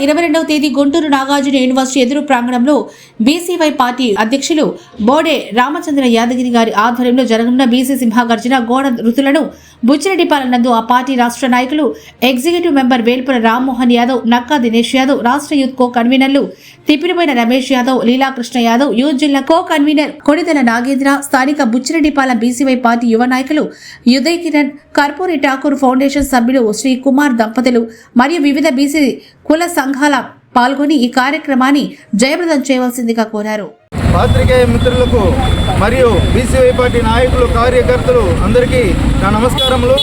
22వ తేదీ గుంటూరు నాగార్జున యూనివర్సిటీ ఎదురు ప్రాంగణంలో బీసీవై పార్టీ అధ్యక్షులు బోడే రామచంద్ర యాదగిరి గారి ఆధ్వర్యంలో జరగనున్న బీసీ సింహగర్జన గోడ ఋతులను బుచ్చిరెడ్డిపాలెం నందు ఆ పార్టీ రాష్ట్ర నాయకులు ఎగ్జిక్యూటివ్ మెంబర్ వేల్పుల రామ్మోహన్ యాదవ్, నక్కా దినేష్ యాదవ్, రాష్ట్ర యూత్ కో కన్వీనర్లు తిప్పిరిపోయిన రమేష్ యాదవ్, లీలాకృష్ణ యాదవ్, యూత్ జిల్లా కో కన్వీనర్ కొడిదెల నాగేంద్ర, స్థానిక బుచ్చిరెడ్డిపాలెం బీసీవై పార్టీ యువ నాయకులు ఉదయ్ కిరణ్, కర్పూరి ఠాకూర్ ఫౌండేషన్ సభ్యులు శ్రీ కుమార్ దంపతులు మరియు వివిధ బీసీ కుల సంఘాల పాల్గొని ఈ కార్యక్రమాన్ని జయప్రదం చేయవలసిందిగా కోరారు. పాత్రికేయ మిత్రులకు మరియు బీసీవై పార్టీ నాయకులు, కార్యకర్తలు అందరికీ నా నమస్కారములు.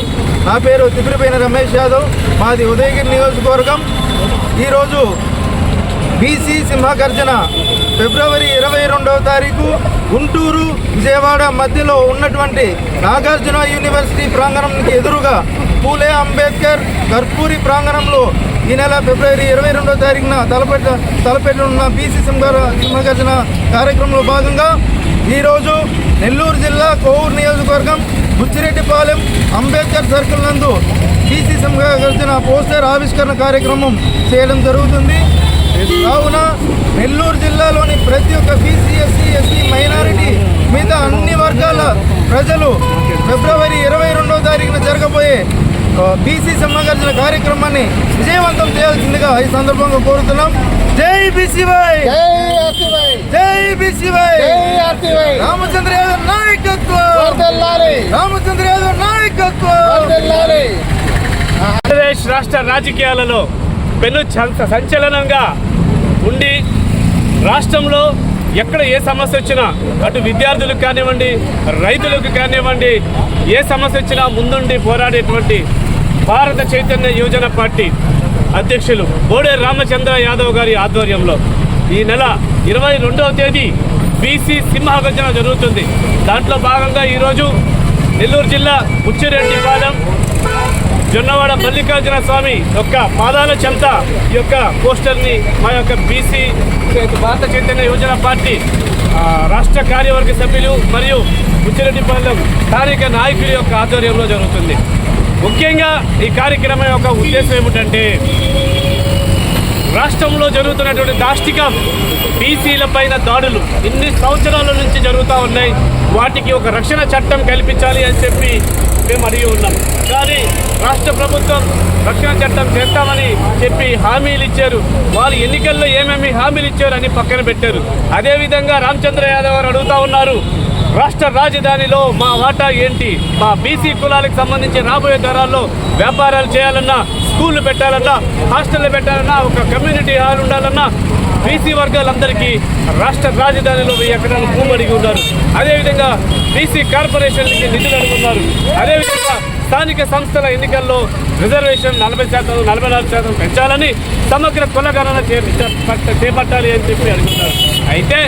నా పేరు తిప్పిరిపోయిన రమేష్ యాదవ్, మాది ఉదయగిరి నియోజకవర్గం. ఈరోజు బీసీ సింహగర్జన ఫిబ్రవరి 22వ తారీఖు గుంటూరు విజయవాడ మధ్యలో ఉన్నటువంటి నాగార్జున యూనివర్సిటీ ప్రాంగణంకి ఎదురుగా పూలే అంబేద్కర్ కర్పూరి ప్రాంగణంలో ఈ నెల ఫిబ్రవరి 22వ తారీఖున తలపెట్టనున్న బీసీ సింహగర్జన కార్యక్రమంలో భాగంగా ఈరోజు నెల్లూరు జిల్లా కోవూరు నియోజకవర్గం బుచ్చిరెడ్డిపాలెం అంబేద్కర్ సర్కిల్ నందు బీసీ సింహగర్జన పోస్టర్ ఆవిష్కరణ కార్యక్రమం చేయడం జరుగుతుంది. కావున నెల్లూరు జిల్లాలోని ప్రతి ఒక్క బీసీ, ఎస్సీ, ఎస్టీ, మైనారిటీ మిగతా అన్ని వర్గాల ప్రజలు ఫిబ్రవరి 22వ తారీఖున జరగబోయే బీసీ సింహగర్జన కార్యక్రమాన్ని విజయవంతం చేయాల్సిందిగా ఈ సందర్భంగా కోరుతున్నాం. జై బీసీవై, జై బీసీవై, రామచంద్ర యాదవ్ నాయకత్వం, రామచంద్ర యాదవ్ నాయకత్వం. ఆంధ్రప్రదేశ్ రాష్ట్ర రాజకీయాలలో పెను సంచలనంగా ఉండి రాష్ట్రంలో ఎక్కడ ఏ సమస్య వచ్చినా అటు విద్యార్థులకు కానివ్వండి, రైతులకు కానివ్వండి, ఏ సమస్య వచ్చినా ముందుండి పోరాడేటువంటి భారత చైతన్య యువజన పార్టీ అధ్యక్షులు బోడే రామచంద్ర యాదవ్ గారి ఆధ్వర్యంలో ఈ నెల 22వ తేదీ బీసీ సింహగర్జన జరుగుతుంది. దాంట్లో భాగంగా ఈరోజు నెల్లూరు జిల్లా బుచ్చిరెడ్డిపాలెం జొన్నవాడ మల్లికార్జున స్వామి యొక్క పాదాల చెంత ఈ యొక్క పోస్టర్ని మా యొక్క బీసీ భారత చైతన్య యువజన పార్టీ రాష్ట్ర కార్యవర్గ సభ్యులు మరియు బుచ్చిరెడ్డిపాలెం స్థానిక నాయకుల యొక్క ఆధ్వర్యంలో జరుగుతుంది. ముఖ్యంగా ఈ కార్యక్రమం యొక్క ఉద్దేశం ఏమిటంటే రాష్ట్రంలో జరుగుతున్నటువంటి దాష్టికం, బీసీల పైన దాడులు ఇన్ని సంవత్సరాల నుంచి జరుగుతూ ఉన్నాయి. వాటికి ఒక రక్షణ చట్టం కల్పించాలి అని చెప్పి మేము అడిగి ఉన్నాం. కానీ రాష్ట్ర ప్రభుత్వం రక్షణ చట్టం చేస్తామని చెప్పి హామీలు ఇచ్చారు. వాళ్ళు ఎన్నికల్లో ఏమేమి హామీలు ఇచ్చారు అని పక్కన పెట్టారు. అదేవిధంగా రామచంద్ర యాదవ్ గారు అడుగుతూ ఉన్నారు, రాష్ట్ర రాజధానిలో మా వాటా ఏంటి? మా బీసీ కులాలకు సంబంధించి రాబోయే తరాల్లో వ్యాపారాలు చేయాలన్నా, స్కూళ్ళు పెట్టాలన్నా, హాస్టళ్ళు పెట్టాలన్నా, ఒక కమ్యూనిటీ హాల్ ఉండాలన్నా బీసీ వర్గాలందరికీ రాష్ట్ర రాజధానిలో 1000 ఎకరాలు భూమి అడిగి ఉన్నారు. అదేవిధంగా బీసీ కార్పొరేషన్లకి నిధులు అడుగున్నారు. అదేవిధంగా స్థానిక సంస్థల ఎన్నికల్లో రిజర్వేషన్ 40%, 44% పెంచాలని సమగ్ర కులగణన చేపట్టాలి అని చెప్పి అడుగుతున్నారు. అయితే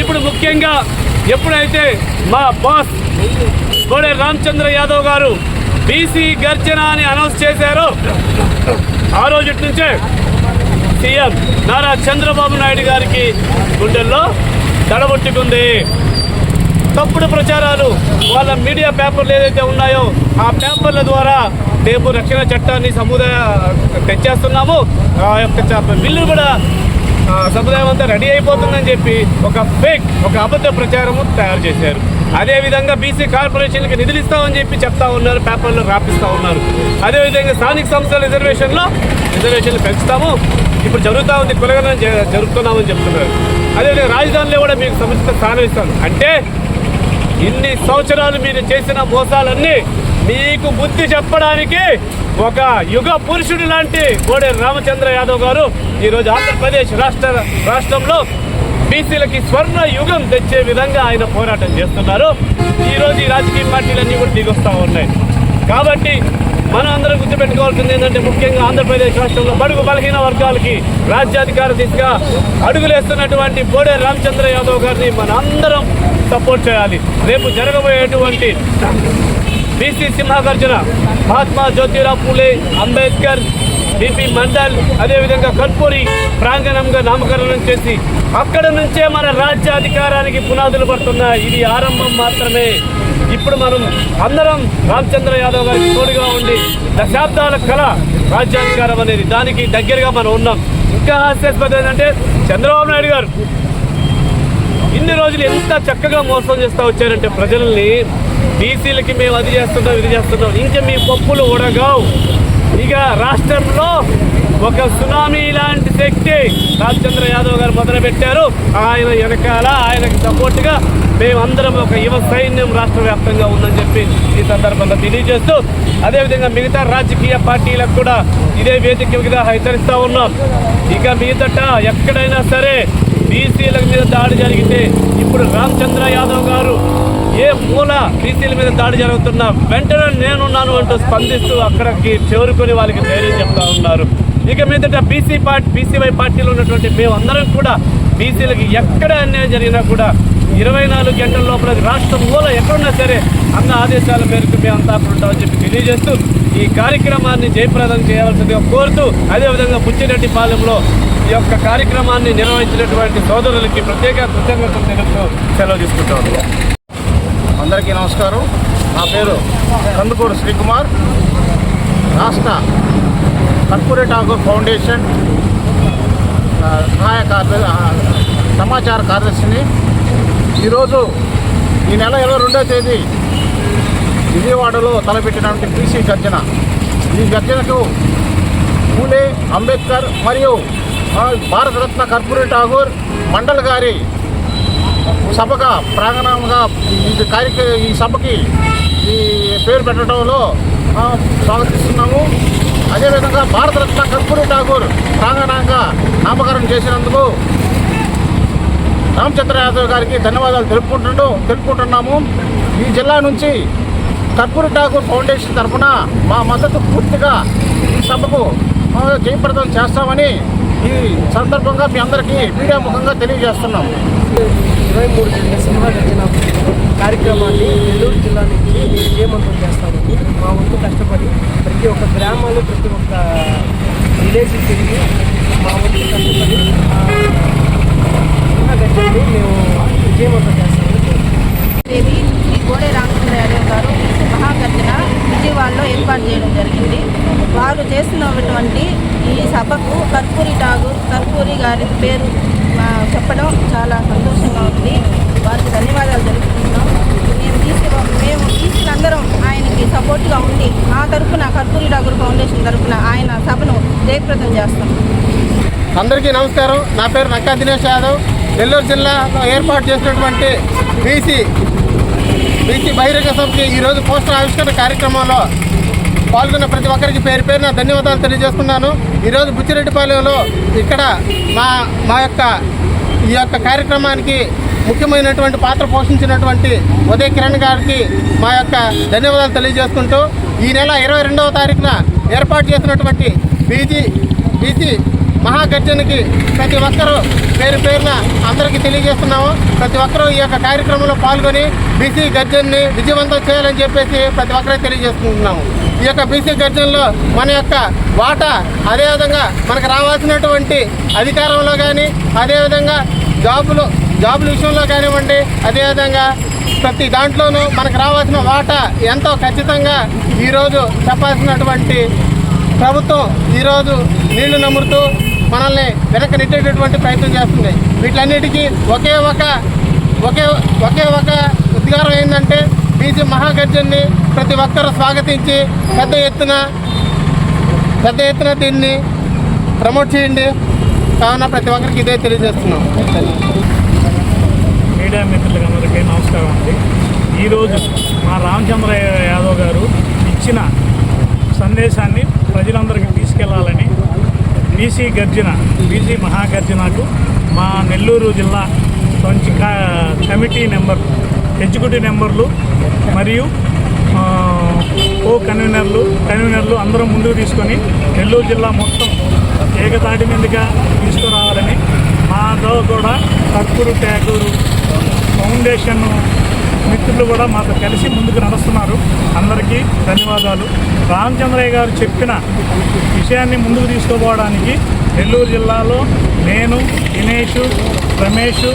ఇప్పుడు ముఖ్యంగా ఎప్పుడైతే మా బాస్ బోడే రామచంద్ర యాదవ్ గారు బీసీ గర్జన అని అనౌన్స్ చేశారో ఆ రోజు నుంచే సీఎం నారా చంద్రబాబు నాయుడు గారికి గుండెల్లో దడబొట్టుకుంది. తప్పుడు ప్రచారాలు వాళ్ళ మీడియా పేపర్లు ఏదైతే ఉన్నాయో ఆ పేపర్ల ద్వారా రేపు రక్షణ చట్టాన్ని తెచ్చేస్తున్నాము, ఆ యొక్క బిల్లు కూడా సముదాయం అంతా రెడీ అయిపోతుందని చెప్పి ఒక అబద్ధ ప్రచారము తయారు చేశారు. అదేవిధంగా బీసీ కార్పొరేషన్కి నిధులు ఇస్తామని చెప్పి చెప్తా ఉన్నారు, పేపర్లో రాపిస్తూ ఉన్నారు. అదేవిధంగా స్థానిక సంస్థల రిజర్వేషన్లు పెంచుతాము, ఇప్పుడు జరుగుతూ ఉంది, కులగణన జరుపుతున్నామని చెప్తున్నారు. అదేవిధంగా రాజధానిలో కూడా మీకు సముచిత స్థానం ఇస్తాను అంటే ఇన్ని సంవత్సరాలు మీరు చేసిన మోసాలన్నీ మీకు బుద్ధి చెప్పడానికి ఒక యుగ పురుషుడు లాంటి బోడే రామచంద్ర యాదవ్ గారు ఈరోజు ఆంధ్రప్రదేశ్ రాష్ట్రంలో బీసీలకి స్వర్ణ యుగం తెచ్చే విధంగా ఆయన పోరాటం చేస్తున్నారు. ఈరోజు ఈ రాజకీయ పార్టీలన్నీ కూడా దిగొస్తూ ఉన్నాయి. కాబట్టి మనం అందరం గుర్తుపెట్టుకోవాల్సింది ఏంటంటే ముఖ్యంగా ఆంధ్రప్రదేశ్ రాష్ట్రంలో బడుగు బలహీన వర్గాలకి రాజ్యాధికార దిశగా అడుగులేస్తున్నటువంటి బోడే రామచంద్ర యాదవ్ గారిని మన అందరం సపోర్ట్ చేయాలి. రేపు జరగబోయేటువంటి బీసీ సింహగర్జన మహాత్మా జ్యోతిరావు పూలే అంబేద్కర్ బీపీ మండల్ అదేవిధంగా కర్పూరి ప్రాంగణంగా నామకరణం చేసి అక్కడ నుంచే మన రాజ్యాధికారానికి పునాదులు పడుతున్నాయి. ఇది ఆరంభం మాత్రమే. ఇప్పుడు మనం అందరం రామచంద్ర యాదవ్ గారికి తోడుగా ఉండి దశాబ్దాల కళ రాజ్యాధికారం అనేది దానికి దగ్గరగా మనం ఉన్నాం. ఇంకా హాస్యాస్పదం ఏంటంటే చంద్రబాబు నాయుడు గారు ఇన్ని రోజులు ఎంత చక్కగా మోసం చేస్తూ వచ్చారంటే ప్రజల్ని, బీసీలకి మేము అది చేస్తున్నాం ఇది చేస్తున్నాం, ఇంకా మీ పప్పులు ఉడగావు. ఇక రాష్ట్రంలో ఒక సునామీ లాంటి శక్తి రామచంద్ర యాదవ్ గారు మొదలుపెట్టారు. ఆయన వెనకాల ఆయనకు సపోర్ట్గా మేమందరం ఒక యువ సైన్యం రాష్ట్ర వ్యాప్తంగా ఉందని చెప్పి ఈ సందర్భంగా తెలియజేస్తూ, అదేవిధంగా మిగతా రాజకీయ పార్టీలకు కూడా ఇదే వేదికగా హెచ్చరిస్తూ ఉన్నాం. ఇక మీదట ఎక్కడైనా సరే బీసీల మీద దాడి జరిగితే ఇప్పుడు రామచంద్ర యాదవ్ గారు ఏ మూల బీసీల మీద దాడి జరుగుతున్నా వెంటనే నేనున్నాను అంటూ స్పందిస్తూ అక్కడికి చేరుకొని వాళ్ళకి ధైర్యం చెప్తా ఉన్నారు. ఇక మీదట బీసీవై పార్టీలో ఉన్నటువంటి మేమందరం కూడా బీసీలకి ఎక్కడ అన్యాయం జరిగినా కూడా 24 గంటల లోపల రాష్ట్రం మూల ఎక్కడున్నా సరే అన్న ఆదేశాల మేరకు మేమంతా అక్కడ ఉంటామని చెప్పి తెలియజేస్తూ ఈ కార్యక్రమాన్ని జయప్రదం చేయవలసిందిగా కోరుతూ, అదేవిధంగా బుచ్చిరెడ్డిపాలెంలో ఈ యొక్క కార్యక్రమాన్ని నిర్వహించినటువంటి సోదరులకి ప్రత్యేక కృతజ్ఞతలు తెలుపుతూ సెలవు తీసుకుంటాము. అందరికీ నమస్కారం. నా పేరు కందుకూరు శ్రీకుమార్, రాష్ట్ర కర్పూరేట్ ఠాగూర్ ఫౌండేషన్ సమాచార కార్యదర్శిని. ఈరోజు ఈ నెల 22వ తేదీ విజయవాడలో తలపెట్టినటువంటి బీసీ గర్జన. ఈ గర్జనకు పూలే, అంబేద్కర్ మరియు భారతరత్న కర్పూరేట్ ఠాగూర్ మండల్ గారి సభగా ప్రాంగణంగా ఈ సభకి ఈ పేరు పెట్టడంలో స్వాగతిస్తున్నాము. అదేవిధంగా భారతరత్న కర్పూరేట్ ఠాగూర్ ప్రాంగణంగా నామకరణం చేసినందుకు రామచంద్ర యాదవ్ గారికి ధన్యవాదాలు తెలుపుకుంటున్నాము. ఈ జిల్లా నుంచి కర్పూరేట్ ఠాగూర్ ఫౌండేషన్ తరఫున మా మద్దతు పూర్తిగా ఈ సభకు జయప్రదం చేస్తామని ఈ సందర్భంగా మీ అందరికీ మీడియా ముఖంగా తెలియజేస్తున్నాం. 23 గంటల సింహగర్జన కార్యక్రమాన్ని నెల్లూరు జిల్లా నుంచి విజయవంతం చేస్తాము. మా వంతు కష్టపడి ప్రతి ఒక్క గ్రామాలు, ప్రతి ఒక్క విలేజ్ తిరిగి మా వంతు కష్టపడి సింహగర్జనని మేము విజయవంతం చేస్తాము. దేవి శ్రీ బోడే రామచంద్ర యాదవ్ గారు మహాగర్జన విజయవాడలో ఏర్పాటు చేయడం జరిగింది. వారు చేస్తున్నటువంటి ఈ సభకు కర్పూరి గారి పేరు చెప్పడం చాలా సంతోషంగా ఉంది. వారికి ధన్యవాదాలు తెలుపుతున్నాం. మేము బీసీలందరం ఆయనకి సపోర్ట్గా ఉండి మా తరఫున కర్పూరి ఠాగూర్ ఫౌండేషన్ తరఫున ఆయన సభను జయప్రదం చేస్తాం. అందరికీ నమస్కారం. నా పేరు నక్కా దినేష్ యాదవ్. నెల్లూరు జిల్లాలో ఏర్పాటు చేసినటువంటి బీసీ బహిరంగ సభకి ఈరోజు పోస్టర్ ఆవిష్కరణ కార్యక్రమంలో పాల్గొన్న ప్రతి ఒక్కరికి పేరున ధన్యవాదాలు తెలియజేస్తున్నాను. ఈరోజు బుచ్చిరెడ్డిపాలెంలో ఇక్కడ మా యొక్క ఈ యొక్క కార్యక్రమానికి ముఖ్యమైనటువంటి పాత్ర పోషించినటువంటి ఉదయ్ కిరణ్ గారికి మా యొక్క ధన్యవాదాలు తెలియజేసుకుంటూ, ఈ నెల 22వ తారీఖున ఏర్పాటు చేసినటువంటి బీసీ మహాగర్జనకి ప్రతి ఒక్కరూ పేరున అందరికీ తెలియజేస్తున్నాము. ప్రతి ఒక్కరూ ఈ యొక్క కార్యక్రమంలో పాల్గొని బీసీ గర్జనని విజయవంతం చేయాలని చెప్పేసి ప్రతి ఒక్కరూ తెలియజేసుకుంటున్నాము. ఈ యొక్క బీసీ గర్జనలో మన యొక్క వాటా, అదేవిధంగా మనకు రావాల్సినటువంటి అధికారంలో కానీ, అదేవిధంగా జాబుల విషయంలో కానివ్వండి, అదేవిధంగా ప్రతి దాంట్లోనూ మనకు రావాల్సిన వాటా ఎంతో ఖచ్చితంగా ఈరోజు చెప్పాల్సినటువంటి ప్రభుత్వం ఈరోజు నీళ్లు నమ్ముతూ మనల్ని వెనక్కి నెట్టేటటువంటి ప్రయత్నం చేస్తుంది. వీటన్నిటికీ ఒకే ఒక ఉద్గారం ఏంటంటే బీసీ మహాగర్జనని ప్రతి ఒక్కరూ స్వాగతించి పెద్ద ఎత్తున దీన్ని ప్రమోట్ చేయండి. కావున ప్రతి ఒక్కరికి ఇదే తెలియజేస్తున్నాం. మీడియా మిత్రులందరికీ నమస్కారం అండి. ఈరోజు మా రామచంద్ర యాదవ్ గారు ఇచ్చిన సందేశాన్ని ప్రజలందరికీ తీసుకెళ్లాలని బీసీ మహాగర్జనకు మా నెల్లూరు జిల్లా నుంచి ఎగ్జిక్యూటివ్ మెంబర్లు మరియు కన్వీనర్లు అందరం ముందుకు తీసుకొని నెల్లూరు జిల్లా మొత్తం ఏకతాటి మీదుగా తీసుకురావాలని, మాతో కూడా కర్పూరి ఠాగూర్ ఫౌండేషన్ మిత్రులు కూడా మాతో కలిసి ముందుకు నడుస్తున్నారు. అందరికీ ధన్యవాదాలు. రామచంద్రయ్య గారు చెప్పిన విషయాన్ని ముందుకు తీసుకుపోవడానికి నెల్లూరు జిల్లాలో నేను, దినేష్, రమేష్,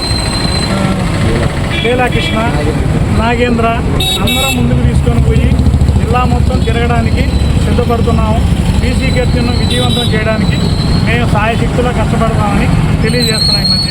లీలాకృష్ణ, నాగేంద్ర అందరం ముందుకు తీసుకొని పోయి జిల్లా మొత్తం తిరగడానికి సిద్ధపడుతున్నాము. బీసీ గర్జనను విజయవంతం చేయడానికి మేము సాయశక్తులా కష్టపడతామని తెలియజేస్తున్నాం ఈ మధ్య.